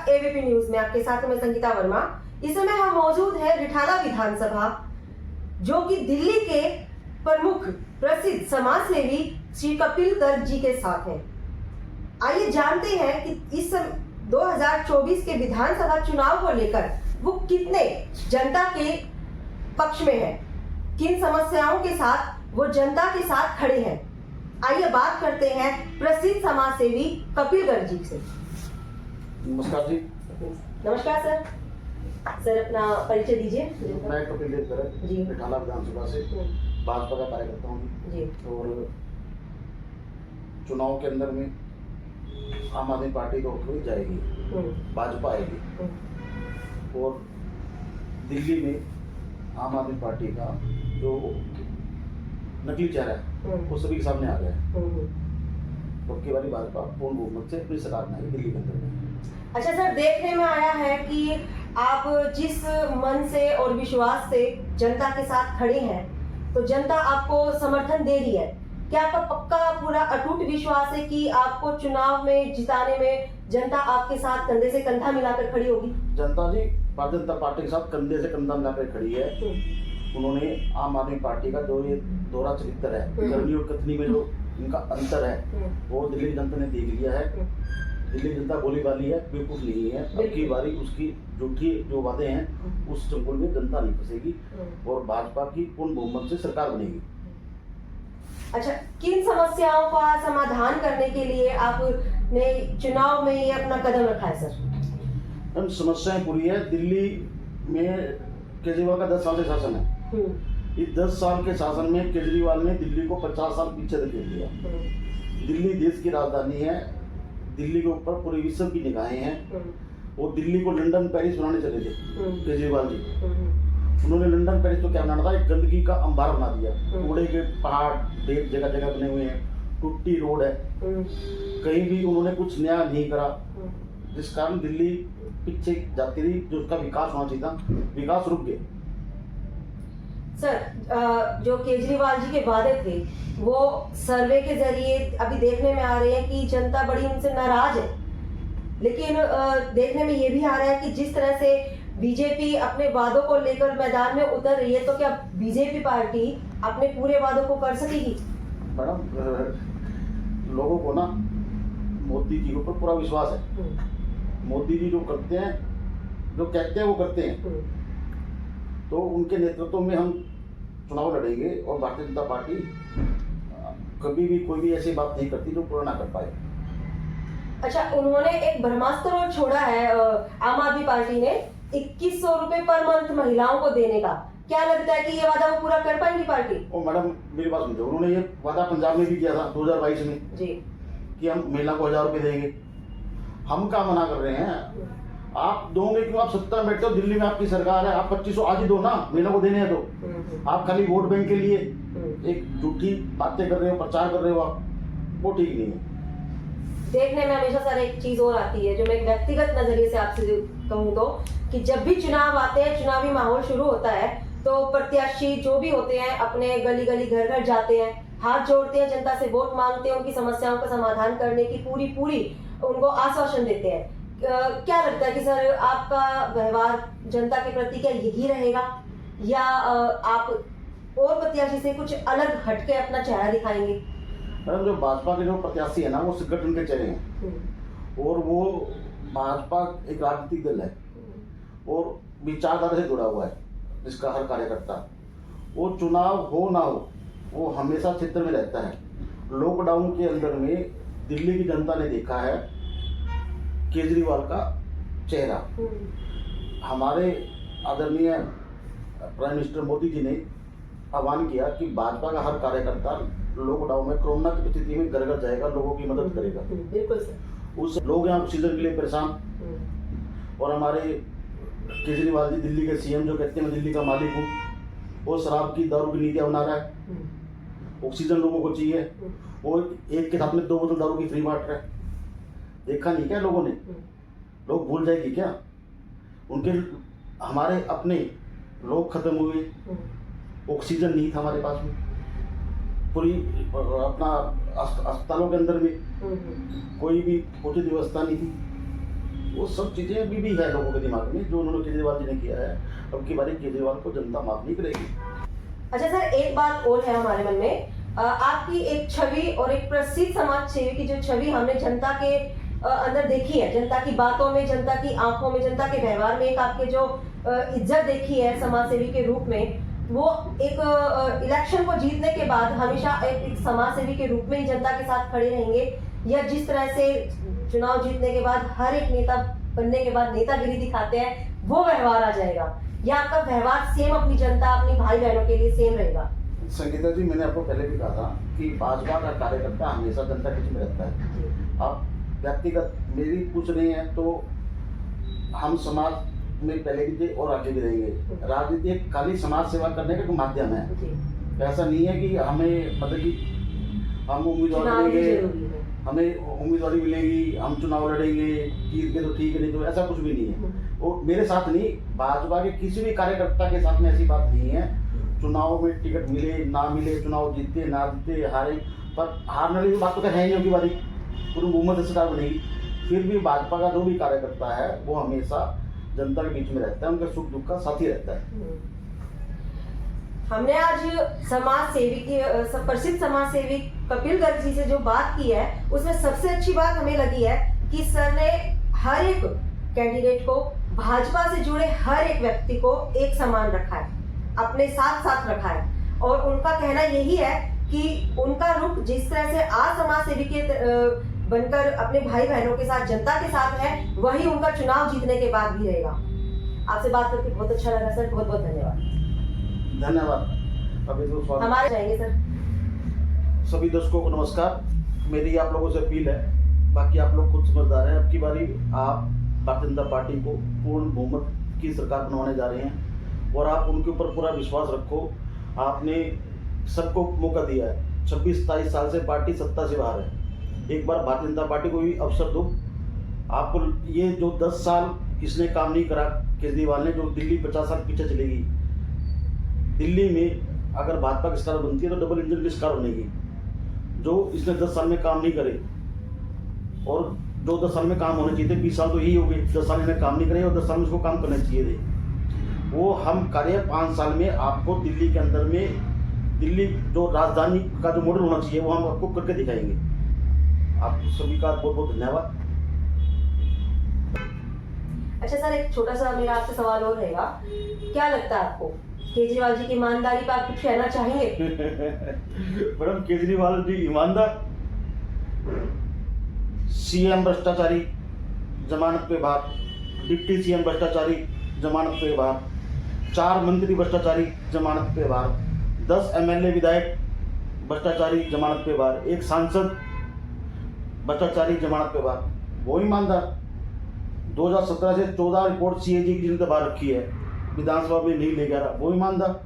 ABP news में आपके साथ मैं संगीता वर्मा। इस समय हम मौजूद हैं रिठाला विधानसभा, जो कि दिल्ली के प्रमुख प्रसिद्ध समाज सेवी श्री कपिल गर्ग जी के साथ हैं। आइए जानते हैं कि इस 2024 के विधानसभा चुनाव को लेकर वो कितने जनता के पक्ष में है, किन समस्याओं के साथ वो जनता के साथ खड़े हैं। आइए बात करते हैं प्रसिद्ध समाज सेवी कपिल गर्ग जी से। नमस्कार जी। नमस्कार सर। सर अपना परिचय दीजिए। मैं कपिल गर्ग जी, रिठाला विधानसभा से भाजपा का कार्यकर्ता हूँ जी। और चुनाव के अंदर में आम आदमी पार्टी तो उठ जाएगी, भाजपा आएगी और दिल्ली में आम आदमी पार्टी का जो नकली चेहरा है वो सभी के सामने आ गया है। तो अब की बारी भाजपा पूर्ण बहुमत से अपनी सरकार बनाएगी दिल्ली के अंदर में। अच्छा सर, देखने में आया है कि आप जिस मन से और विश्वास से जनता के साथ खड़े हैं, तो जनता आपको समर्थन दे रही है। क्या आपका पक्का पूरा अटूट विश्वास है कि आपको चुनाव में जिताने में जनता आपके साथ कंधे से कंधा मिलाकर खड़ी होगी? जनता जी भारतीय जनता पार्टी के साथ कंधे से कंधा मिलाकर खड़ी है। उन्होंने आम आदमी पार्टी का जो ये दोहरा चरित्र है, करनी और कथनी में जो इनका अंतर है, वो दिल्ली जनता ने देख लिया है। दिल्ली जनता बोली वाली है, बेवकूफ नहीं है। अब की बारी उसकी झूठी जो वादे हैं उस चंगुल में जनता नहीं फंसेगी और भाजपा की पूर्ण बहुमत से सरकार बनेगी। अच्छा, किन समस्याओं का समाधान करने के लिए आपने चुनाव में ये अपना कदम रखा है सर? हम समस्याएं पूरी है। दिल्ली में केजरीवाल का 10 साल से शासन है। इस 10 साल के शासन में केजरीवाल ने दिल्ली को 50 साल पीछे धकेल दिया। दिल्ली देश की राजधानी है, दिल्ली के ऊपर पूरे विश्व की निगाहें हैं और दिल्ली को लंदन पेरिस बनाने चले थे केजरीवाल जी। उन्होंने लंदन पेरिस तो क्या बनाना था, एक गंदगी का अंबार बना दिया। कूड़े के पहाड़ ढेर जगह जगह बने हुए हैं, टूटी रोड है, कहीं भी उन्होंने कुछ नया नहीं करा, जिस कारण दिल्ली पीछे जाती रही। जो उसका विकास होना चाहिए था, विकास रुक गया। सर, जो केजरीवाल जी के वादे थे वो सर्वे के जरिए अभी देखने में आ रहे हैं कि जनता बड़ी उनसे नाराज है, लेकिन देखने में ये भी आ रहा है कि जिस तरह से बीजेपी अपने वादों को लेकर मैदान में उतर रही है, तो क्या बीजेपी पार्टी अपने पूरे वादों को कर सकेगी? मैडम, लोगों को ना मोदी जी के ऊपर पूरा विश्वास है। मोदी जी जो करते हैं, जो कहते हैं वो करते हैं। तो उनके नेतृत्व में हम चुनाव लड़ेंगे और भारतीय जनता पार्टी कभी भी कोई भी ऐसी बात नहीं करती जो पूरा ना कर पाए। अच्छा, उन्होंने एक ब्रह्मास्त्र छोड़ा है आम आदमी पार्टी ने 2100 रुपए पर मंथ महिलाओं को देने का। क्या लगता है कि ये वादा वो पूरा कर पाएंगी पार्टी? ओ मैडम, मेरी बात सुनिए, उन्होंने ये वादा पंजाब में भी किया था 2022 में जी कि हम महिला को 1000 रुपए देंगे। हम क्या मना कर रहे हैं? आप दोगे क्यों? आप सत्ता में बैठे हो, दिल्ली में आपकी सरकार है, आप 2500 आज ही दो ना, महिला को देने हैं तो। आप खाली वोट बैंक के लिए एक झूठी बातें कर रहे हो, प्रचार कर रहे हो, आप वो ठीक नहीं है। देखने में हमेशा सर एक चीज और आती है, जो मैं एक व्यक्तिगत नजरिए से आपसे कहूँ तो, कि जब भी चुनाव आते हैं, चुनावी माहौल शुरू होता है, तो प्रत्याशी जो भी होते हैं अपने गली गली घर घर जाते हैं, हाथ जोड़ते हैं, जनता से वोट मांगते हैं, उनकी समस्याओं का समाधान करने की पूरी उनको आश्वासन देते हैं। क्या लगता है कि सर आपका व्यवहार जनता के प्रति क्या यही रहेगा, या आप और प्रत्याशी से कुछ अलग हटके अपना चेहरा दिखाएंगे? मैडम, जो भाजपा के जो प्रत्याशी है ना, वो संगठन के चेहरे हैं और वो भाजपा एक राजनीतिक दल है और विचारधारा से जुड़ा हुआ है, जिसका हर कार्यकर्ता, वो चुनाव हो ना हो, वो हमेशा क्षेत्र में रहता है। लॉकडाउन के अंदर में दिल्ली की जनता ने देखा है केजरीवाल का चेहरा। हमारे आदरणीय प्राइम मिनिस्टर मोदी जी ने आह्वान किया कि भाजपा का हर कार्यकर्ता लॉकडाउन में, कोरोना की स्थिति में घर घर जाएगा, लोगों की मदद करेगा। बिल्कुल सर। उस लोग यहाँ ऑक्सीजन के लिए परेशान और हमारे केजरीवाल जी दिल्ली के सीएम जो कहते हैं मैं दिल्ली का मालिक हूँ, वो शराब की, दारू की नीतियाँ बना रहा है। ऑक्सीजन लोगों को चाहिए, वो एक के साथ में 2 बोतल दारू की फ्री बांट रहा है। देखा नहीं क्या लोगों ने? लोग भूल जाएगी क्या? उनके हमारे अपने लोग खत्म हुए, ऑक्सीजन नहीं था हमारे पास में, पूरी अपना अस्पतालों के अंदर में कोई भी उचित व्यवस्था नहीं थी। वो सब चीजें अभी भी है लोगों के दिमाग में, जो उन्होंने केजरीवाल जी ने किया है। अब की बारी केजरीवाल को जनता माफ नहीं करेगी। अच्छा सर, एक बात और है हमारे मन में, आपकी एक छवि और एक प्रसिद्ध समाज सेवी की जो छवि हमने जनता के अंदर देखी है, जनता की बातों में, जनता की आंखों में, जनता के व्यवहार में एक आपके जो इज्जत देखी है समाज सेवी के रूप में, वो एक इलेक्शन को जीतने के बाद हमेशा एक समाज सेवी के रूप में ही जनता के साथ खड़े रहेंगे, या जिस तरह से चुनाव जीतने के बाद हर एक नेता बनने के बाद नेतागिरी दिखाते हैं वो व्यवहार आ जाएगा, या आपका व्यवहार सेम अपनी जनता, अपनी भाई बहनों के लिए सेम रहेगा? संगीता जी, मैंने आपको पहले भी कहा था कि भाजपा का कार्यकर्ता हमेशा जनता के बीच में रहता है। आप व्यक्तिगत मेरी पूछ रहे हैं तो हम समाज में पहले भी थे और आगे भी रहेंगे। राजनीति एक खाली समाज सेवा करने का माध्यम है, ऐसा नहीं है कि हमें मतलब कि हम उम्मीदवार मिलेंगे, हमें उम्मीदवारी मिलेगी, हम चुनाव लड़ेंगे, जीत के तो ठीक है, नहीं तो ऐसा कुछ भी नहीं है। वो मेरे साथ नहीं, भाजपा के किसी भी कार्यकर्ता के साथ में ऐसी बात नहीं है। चुनाव में टिकट मिले ना मिले, चुनाव जीते ना जीते, हारे, पर हारने वाली बात तो है ही नहीं, बारी पूरी बहुमत सरकार बनेगी। फिर भी भाजपा का जो भी कार्यकर्ता है वो हमेशा जनता के बीच में रहता है, उनका सुख दुख का साथी रहता है। हमने आज समाज सेवी की प्रसिद्ध समाज सेवी कपिल गर्ग जी से जो बात की है, उसमें सबसे अच्छी बात हमें लगी है कि सर ने हर एक कैंडिडेट को, भाजपा से जुड़े हर एक व्यक्ति को एक समान रखा है, अपने साथ साथ रखा है। और उनका कहना यही है कि उनका रुख जिस तरह से आज समाज सेवी के बनकर अपने भाई बहनों के साथ, जनता के साथ है, वही उनका चुनाव जीतने के बाद भी रहेगा। आपसे बात करके बहुत अच्छा लगा सर, बहुत बहुत धन्यवाद। धन्यवाद। अभी तो हमारे जाएंगे सर। सभी दर्शकों को नमस्कार। मेरी आप लोगों से अपील है, बाकी आप लोग खुद समझदार हैं, अब की बारी आप भारतीय जनता पार्टी को पूर्ण बहुमत की सरकार बनवाने जा रहे हैं और आप उनके ऊपर पूरा विश्वास रखो। आपने सबको मौका दिया है, 26-27 साल से पार्टी सत्ता से बाहर है, एक बार भारतीय जनता पार्टी को भी अवसर दो। आपको ये जो 10 साल इसने काम नहीं करा केजरीवाल ने, जो दिल्ली 50 साल पीछे चलेगी, दिल्ली में अगर भाजपा की सरकार बनती है तो डबल इंजन की सरकार बनेगी। जो इसने 10 साल में काम नहीं करे, और जो 10 साल में काम होने चाहिए थे, 20 साल तो यही हो गए, 10 साल इन्हें काम नहीं करे और 10 साल में उसको काम करना चाहिए थे, वो हम कार्य 5 साल में आपको दिल्ली के अंदर में, दिल्ली जो राजधानी का जो मॉडल होना चाहिए वो हम आपको करके दिखाएंगे। आप सभी का बहुत बहुत धन्यवाद। अच्छा सर, एक छोटा सा मेरा आपसे सवाल और रहेगा, क्या लगता है आपको केजरीवाल जी की ईमानदारी पर आप कुछ कहना चाहेंगे? मैडम, केजरीवाल जी ईमानदार, सीएम भ्रष्टाचारी जमानत पे बाहर, डिप्टी सीएम भ्रष्टाचारी जमानत पे बाहर, 4 मंत्री भ्रष्टाचारी जमानत पे बाहर, 10 एमएलए विधायक भ्रष्टाचारी जमानत पे बाहर, 1 सांसद भ्रष्टाचारी जमानत पे बाहर, वो ईमानदार। 2017 से 14 रिपोर्ट सीएजी की जिनने बाहर रखी है, विधानसभा में नहीं ले गया, वो ईमानदार।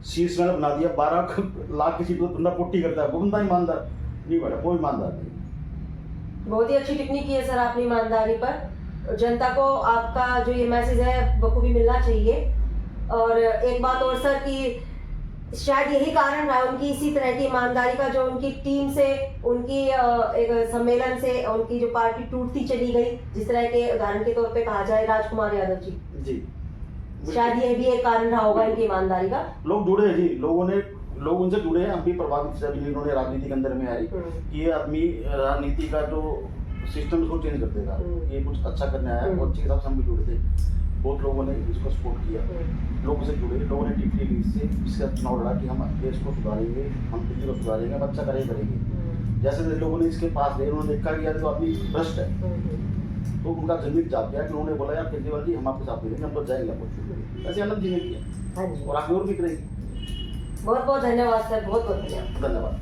शीर्ष मैंने बना दिया, 12 लाख की सीट पर बंदा पुट्टी करता है, वो बंदा ईमानदार नहीं बेटा, वो ईमानदार नहीं। बहुत ही अच्छी टिप्पणी की है सर आपने ईमानदारी पर। जनता को आपका जो ये मैसेज है बखूबी मिलना चाहिए। और एक बात और सर, कि शायद यही कारण रहा उनकी इसी तरह की ईमानदारी का, जो उनकी टीम से, उनकी एक सम्मेलन से उनकी जो पार्टी टूटती चली गई, जिस तरह के उदाहरण के तौर पे कहा जाए राजकुमार यादव जी, शायद यह भी एक कारण रहा होगा इनकी ईमानदारी का। लोग जुड़े हैं जी, लोग उनसे जुड़े हैं, हम भी प्रभावित से इन्होंने राजनीति के अंदर में आई कि ये आदमी राजनीति का जो सिस्टम उसको चेंज कर देगा, ये कुछ अच्छा करने आया, वो अच्छे के हिसाब से हम भी जुड़े थे। बहुत लोगों ने इसको सपोर्ट किया, लोगों से जुड़े, लोगों ने टिकट ली इसका चुनाव लड़ा कि हम देश को सुधारेंगे, हम दिल्ली को सुधारेंगे, हम अच्छा करेंगे। जैसे लोगों ने इसके पास गए, उन्होंने देखा कि यार तो आदमी भ्रष्ट है, तो उनका जमीन जाप गया कि उन्होंने बोला यार केजरीवाल जी हम आपके साथ मिलेंगे, हम तो जाएंगे आपको। ऐसे आनंद जी ने किया और आगे और भी करेंगे। बहुत बहुत धन्यवाद सर, बहुत बहुत धन्यवाद।